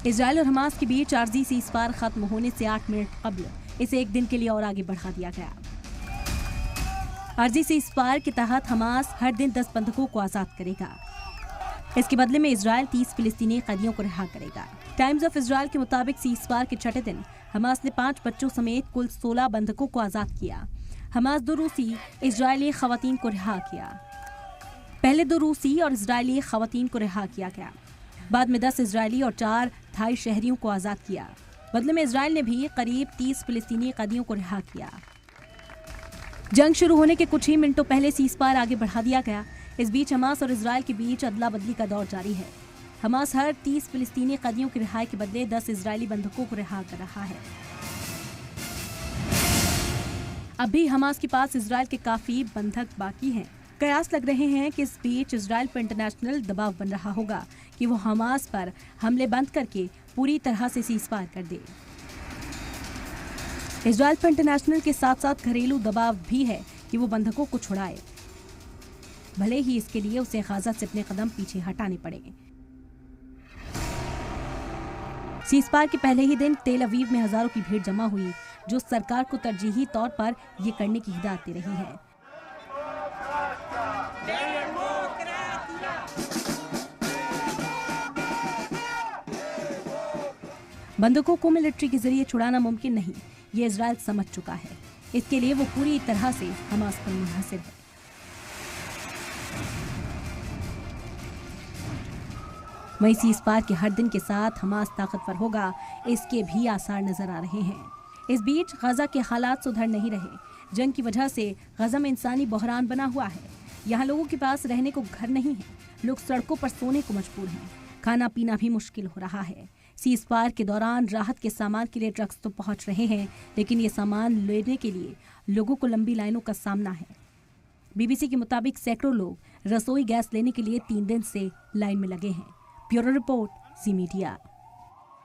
Israel और Hamas के बीच आर्जी ceasefire खत्म होने से 8 मिनट कबल इसे एक दिन के लिए और आगे बढ़ा दिया गया। आर्जी सीज़फायर के तहत हमास हर दिन 10 बंधकों को आजाद करेगा। इसके बदले में इजराइल 30 फिलिस्तीनी कैदियों को रिहा करेगा। टाइम्स ऑफ इजराइल के मुताबिक सीज़फायर के छठे दिन हमास ने 5 बच्चों समेत कुल 16 बंधकों को आजाद किया। हमास 2 रूसी इजरायली खवातीन को रिहा किया। पहले 2 रूसी और इजरायली खवातीन को रिहा किया गया। बाद में 10 इजरायली और 4 थाई शहरियों को आजाद किया। बदले में इजराइल ने भी करीब 30 फिलिस्तीनी कैदियों को रिहा किया। जंग शुरू होने के कुछ ही मिनटों पहले सीज़फायर आगे बढ़ा दिया गया। इस बीच हमास और इजराइल के बीच अदला बदली का दौर जारी है। हमास हर 30 फिलिस्तीनी कैदियों की रिहाई के बदले 10 इजरायली बंधकों को रिहा कर रहा है। अब भी हमास के पास इजराइल के काफी बंधक बाकी हैं। कयास लग रहे हैं कि इस बीच इजराइल पर इंटरनेशनल दबाव बन रहा होगा कि वो हमास पर हमले बंद करके पूरी तरह से सीज़फायर कर दे। इजराइल पर इंटरनेशनल के साथ साथ घरेलू दबाव भी है कि वो बंधकों को छुड़ाए, भले ही इसके लिए उसे गाजा से अपने कदम पीछे हटाने पड़े। सीज़फायर के पहले ही दिन तेल अवीव में हजारों की भीड़ जमा हुई, जो सरकार को तरजीही तौर पर ये करने की हिदायत दे रही है। बंधकों को मिलिट्री के जरिए छुड़ाना मुमकिन नहीं, ये इजराइल समझ चुका है। इसके लिए वो पूरी तरह से हमास पर मुनहसिर है। वहीं सीज़फायर के हर दिन के साथ हमास ताकतवर होगा, इसके भी आसार नजर आ रहे हैं। इस बीच गजा के हालात सुधर नहीं रहे। जंग की वजह से गजा में इंसानी बहरान बना हुआ है। यहाँ लोगों के पास रहने को घर नहीं है। लोग सड़कों पर सोने को मजबूर हैं। खाना पीना भी मुश्किल हो रहा है। सीज़फायर के दौरान राहत के सामान के लिए ट्रक्स तो पहुंच रहे हैं, लेकिन ये सामान लेने के लिए लोगों को लंबी लाइनों का सामना है। BBC के मुताबिक सैकड़ों लोग रसोई गैस लेने के लिए 3 दिन से लाइन में लगे हैं। ब्यूरो रिपोर्ट, ज़ी मीडिया।